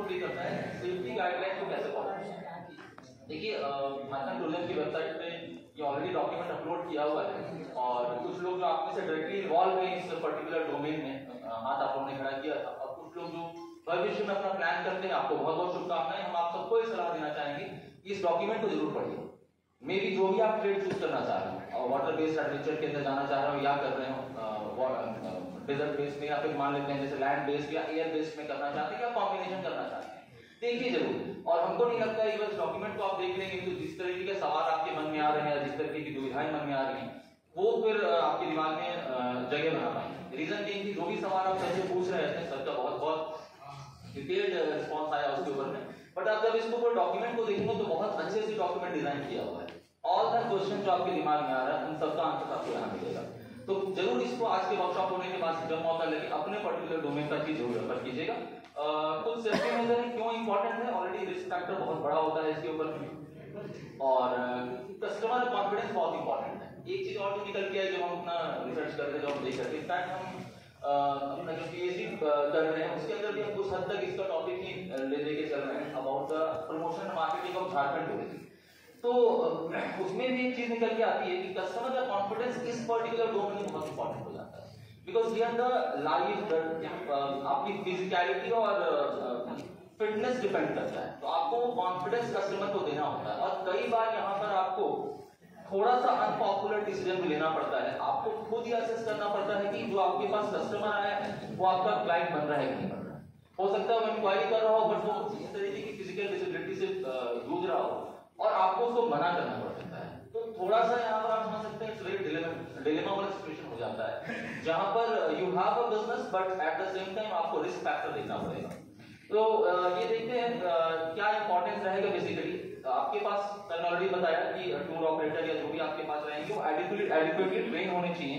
Play करता है safety guideline को कैसे फॉलो करना है। देखिए माइथन टूरिज्म की वेबसाइट पे ये ऑलरेडी डॉक्यूमेंट अपलोड किया हुआ है और कुछ लोग जो आप में से डायरेक्टली इन्वॉल्व हैं इस पर्टिकुलर डोमेन में हाथ आप लोगों ने खड़ा किया था, और कुछ लोग जो भविष्य में अपना प्लान करते हैं, आपको बहुत बहुत शुभकामनाएं। हम आप सबको ये सलाह देना चाहेंगे इस डॉक्यूमेंट को जरूर पढ़िए। मे बी जो भी आप ट्रेड चूज करना चाह रहे हो, वाटर बेस्ड एडवेंचर के अंदर जाना चाह रहे हो या कर रहे हो, डेजर्ट बेस्ड में या फिर मान लेते हैं जैसे लैंड बेस्ड या एयर बेस्ड में करना चाहते हैं या कॉम्बिनेशन करना चाहते हैं, देखिए जरूर। और हमको नहीं लगता है इस डॉक्यूमेंट को आप देख लेंगे तो जिस तरीके के सवाल आपके मन में आ रहे हैं, जिस तरीके की दुविधाएं मन में आ रही हैं, वो फिर आपके दिमाग में जगह बना पाएंगे। रीजन ये कि जो भी सवाल आप सर से पूछ रहे थे, सर का बहुत बहुत डिटेल्ड रिस्पॉन्स आया उसके ऊपर में, बट आप जब इसको डॉक्यूमेंट को देखेंगे तो बहुत अच्छे से डॉक्यूमेंट डिजाइन किया हुआ है। ऑल द क्वेश्चन जो आपके दिमाग में आ रहा है उन सबका आंसर आपको यहाँ मिलेगा। तो जरूर इसको आज के वर्कशॉप होने के बाद जब मौका लगे अपने पर्टिकुलर डोमेन का चीज जरूर रेफर कीजिएगा। कुछ सेफ्टी मेजर क्यों इंपॉर्टेंट है, ऑलरेडी रिस्क फैक्टर बहुत बड़ा होता है इसके ऊपर, और कस्टमर कॉन्फिडेंस बहुत इंपॉर्टेंट है। एक चीज और जो निकल के है जो हम अपना रिसर्च करते जो हम देख सकते हैं, इनफैक्ट हम अपना जो पीएचडी कर रहे हैं उसके अंदर भी हम कुछ हद तक इसका टॉपिक ही ले लेके चल रहे हैं about the promotion marketing of Jharkhand tourism. तो उसमें भी एक चीज निकल के आती है कि कस्टमर का कॉन्फिडेंस इस पर्टिकुलर डोमेन में बहुत इंपॉर्टेंट हो जाता है, बिकॉज हियर द लाइफ आपकी फिजिकलिटी और फिटनेस डिपेंड करता है। तो आपको वो कॉन्फिडेंस कस्टमर को देना होता है, और कई बार यहाँ पर आपको थोड़ा सा अनपॉपुलर डिसीजन भी लेना पड़ता है। आपको खुद ही असेस करना पड़ता है कि जो आपके पास कस्टमर आया है वो आपका क्लाइंट बन रहा है कि नहीं बन रहा है। हो सकता है वो इंक्वायरी कर रहा हो बट वो इस तरीके की फिजिकल डिसेबिलिटी से जूझ रहा हो और आपको उसको मना करना पड़ सकता है। तो थोड़ा सा यहाँ पर आप समझ सकते हैं डिलेमा वाला सिचुएशन हो जाता है जहां पर you have a business but at the same time आपको रिस्क फैक्टर देखना पड़ेगा। तो ये देखते हैं क्या इंपॉर्टेंस रहेगा। बेसिकली आपके पास मैंने ऑलरेडी बताया कि टूर ऑपरेटर या जो भी आपके पास रहेंगे वो एडिक्वेटली ट्रेन होने चाहिए।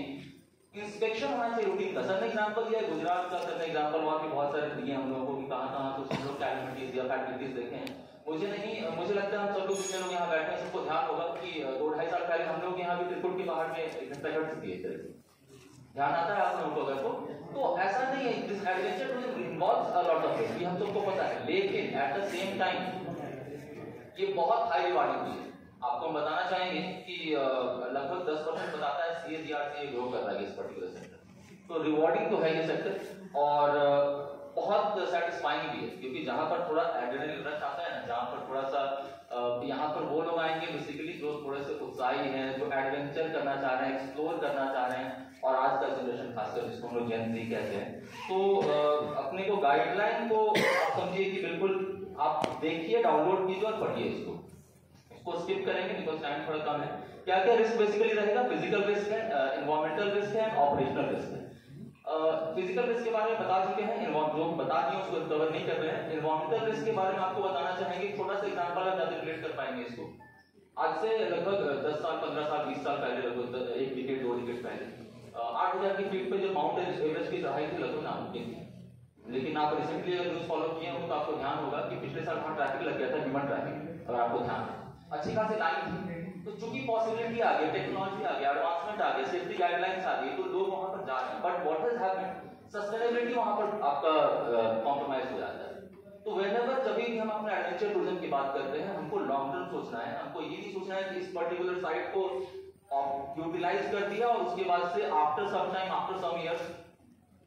इंस्पेक्शन होना चाहिए रूटीन का। सर ने एग्जांपल दिया गुजरात का, सर ने एग्जांपल और भी बहुत सारे दिए हम लोगों को कि कहाँ कुछ हम लोग कैलिमिटीज या फैक्ट्रीज देखे हैं। मुझे लगता है हम सब लोग जितने लोग यहाँ बैठे हैं सबको ध्यान होगा कि 2-2.5 साल पहले हम लोग यहाँ भी त्रिकुट के पहाड़ में इंस्पेक्टर दिए थे। ध्यान आता है आप लोगों को? तो ऐसा नहीं है, this adventure tourism involves a lot of risk, ये हम सबको पता है, लेकिन एट द सेम टाइम ये बहुत हाई रिवार्डिंग भी है। आपको हम बताना चाहेंगे कि लगभग 10% बताता है CAGR से ग्रो कर रहा है इस पर्टिकुलर सेक्टर। तो रिवॉर्डिंग तो है ये सेक्टर और बहुत सेटिस्फाइंग भी है, क्योंकि जहां पर थोड़ा एड्रेनलिन रश आता है ना, जहां पर थोड़ा सा यहाँ पर वो लोग आएंगे बेसिकली जो थोड़े से उत्साही हैं, जो एडवेंचर करना चाह रहे हैं, एक्सप्लोर करना चाह रहे हैं, और आज का जनरेशन खासकर जिसको हम लोग जेन ज़ी कहते हैं। तो अपने को गाइडलाइन को आप समझिए कि बिल्कुल आप देखिए, डाउनलोड कीजिए और पढ़िए इसको स्किप करेंगे बिकॉज टाइम थोड़ा कम है। क्या क्या रिस्क बेसिकली रहेगा? फिजिकल रिस्क है, एनवायरमेंटल रिस्क है, ऑपरेशनल रिस्क है। फिजिकल रिस्क के बारे में बता चुके हैं, जो बता दिए उसको कवर नहीं कर रहे हैं। एनवायरमेंटल रिस्क के बारे में आपको बताना चाहेंगे, छोटा सा एग्जांपल आप ज्यादा रिलेट कर पाएंगे इसको। आज से लगभग 10 साल 15 साल 20 साल पहले, लगभग 1 डिकेड 2 डिकेड पहले 8000 की फीट पे जो माउंट एवरेस्ट की चढ़ाई थी लगभग नामुमकिन थी। लेकिन आप रिसेंटली अगर न्यूज फॉलो किए हो तो आपको ध्यान होगा कि पिछले साल वहां ट्रैफिक लग गया था, ह्यूमन ट्रैफिक, अगर आपको ध्यान है, अच्छी खासी लाइन थी। तो चूंकि पॉसिबिलिटी आ गई, टेक्नोलॉजी आ गई, एडवांसमेंट आ गई, सेफ्टी गाइडलाइंस आ गई, तो लोग वहां पर जा रहे हैं। But what has happened, sustainability वहां पर आपका कॉम्प्रोमाइज हो जाता है। तो व्हेनेवर जब भी हम अपने एडवेंचर टूरिज्म की बात करते हैं, हमको लॉन्ग टर्म सोचना है। हमको ये नहीं सोचना है कि इस पर्टिकुलर साइट को यूटिलाइज कर दिया और उसके बाद से after some time, after some years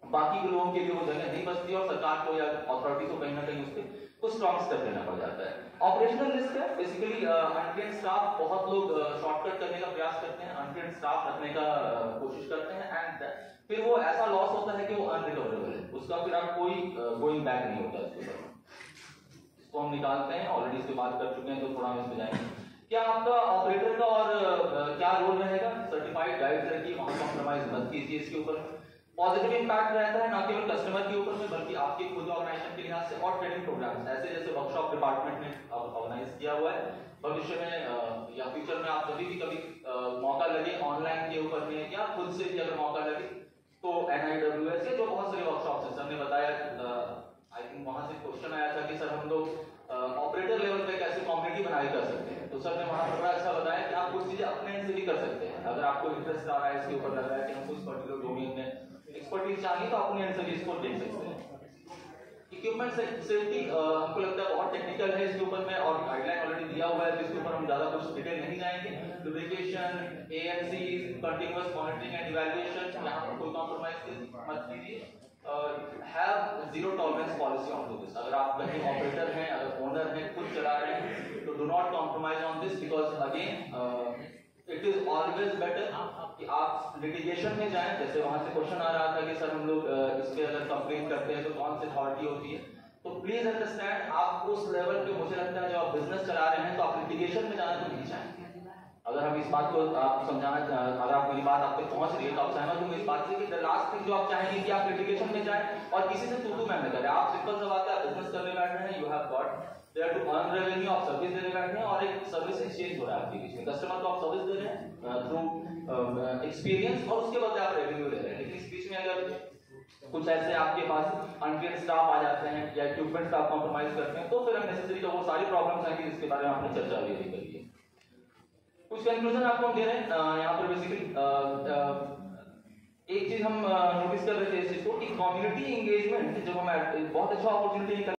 बाकी के लोगों के लिए वो जगह नहीं बचती और सरकार को या अथॉरिटी को कहीं ना कहीं उस पर कुछ स्ट्रॉन्ग स्टेप लेना पड़ जाता है। ऑपरेशनल रिस्क है बेसिकली अनट्रेन्ड स्टाफ, बहुत लोग शॉर्टकट करने का प्रयास करते हैं, अनट्रेन्ड स्टाफ रखने का कोशिश करते हैं, एंड फिर वो ऐसा लॉस होता है कि वो अनरिकवरेबल है, उसका फिर आप कोई गोइंग बैक नहीं होता उसके ऊपर। इसको हम निकालते हैं, ऑलरेडी इसके बात कर चुके हैं तो थोड़ा हम इस पे जाएंगे। क्या आपका ऑपरेटर का और क्या रोल रहेगा? सर्टिफाइड गाइड करके वहां कॉम्प्रोमाइज मत कीजिए इसके ऊपर। पॉजिटिव इंपैक्ट रहता है ना केवल कस्टमर के ऊपर में बल्कि आपके खुद ऑर्गेनाइजेशन के लिहाज से, और ट्रेनिंग प्रोग्राम्स ऐसे जैसे वर्कशॉप डिपार्टमेंट ने ऑर्गेनाइज किया हुआ है। भविष्य में या फ्यूचर में आप कभी मौका लगे ऑनलाइन के ऊपर में या खुद से भी अगर मौका लगे तो NIWS के जो बहुत सारे वर्कशॉप है, सर ने बताया, आई थिंक वहां से क्वेश्चन आया था कि सर हम लोग ऑपरेटर लेवल पे कैसे कम्युनिटी बनाई कर सकते हैं, तो सर ने वहां पर बड़ा अच्छा बताया कि आप कुछ चीजें अपने एंड से भी कर सकते हैं। अगर आपको इंटरेस्ट आ रहा है, इसके ऊपर लग रहा है कि हम कुछ पर्टिकुलर डोमेन में एक्सपर्टीज चाहिए तो अपने एंड से भी इसको देख सकते हैं कि इक्विपमेंट सेफ्टी हमको लगता है बहुत टेक्निकल है इसके ऊपर में, और गाइडलाइन ऑलरेडी दिया हुआ है जिसके ऊपर हम ज्यादा कुछ डिटेल नहीं जाएंगे। Lubrication, ANC, continuous monitoring and evaluation, यहाँ पर कोई कॉम्प्रोमाइज मत कीजिए। Have zero tolerance policy on to this. अगर आप कहीं ऑपरेटर हैं, अगर ओनर हैं, खुद चला रहे हैं, तो do not compromise on this, because again it is always better कि आप लिटिगेशन में जाएं। जैसे वहां से क्वेश्चन आ रहा था कि सर हम लोग इस पे अगर कंप्लेंट करते हैं तो कौन सी अथॉरिटी होती है, तो प्लीज अंडरस्टैंड आप उस लेवल पे, मुझे लगता है जब आप बिजनेस चला रहे हैं तो आप लिटिगेशन में जाना तो नहीं चाहेंगे। अगर हम इस बात को आप समझाना, अगर आप मेरी बात आप तक पहुंच रही है तो आप सहमत होंगे इस बात से कि द लास्ट थिंग जो आप चाहेंगे कि आप लिटिगेशन में जाएं और किसी से तू मैं करें। आप सिंपल सा बात है, आप बिजनेस करने बैठ रहे हैं, you have got there to earn revenue, आप सर्विस देने बैठे हैं और एक सर्विस एक्सचेंज हो रहा है आपके बीच में। कस्टमर को आप सर्विस दे रहे हैं थ्रू एक्सपीरियंस और उसके बदले आप रेवेन्यू ले रहे हैं। लेकिन इस बीच में अगर कुछ ऐसे आपके पास अनट्रेन्ड स्टाफ आ जाते हैं या इक्विपमेंट आप कॉम्प्रोमाइज करते हैं, तो फिर अननेसेसरी जो वो सारी प्रॉब्लम्स आएंगी जिसके बारे में आपने चर्चा भी करी है। कुछ कंक्लूजन आपको हम दे रहे हैं यहाँ पर। बेसिकली एक चीज हम नोटिस कर रहे थे इस चीज को कि कम्युनिटी एंगेजमेंट जब हम बहुत अच्छा अपॉर्चुनिटी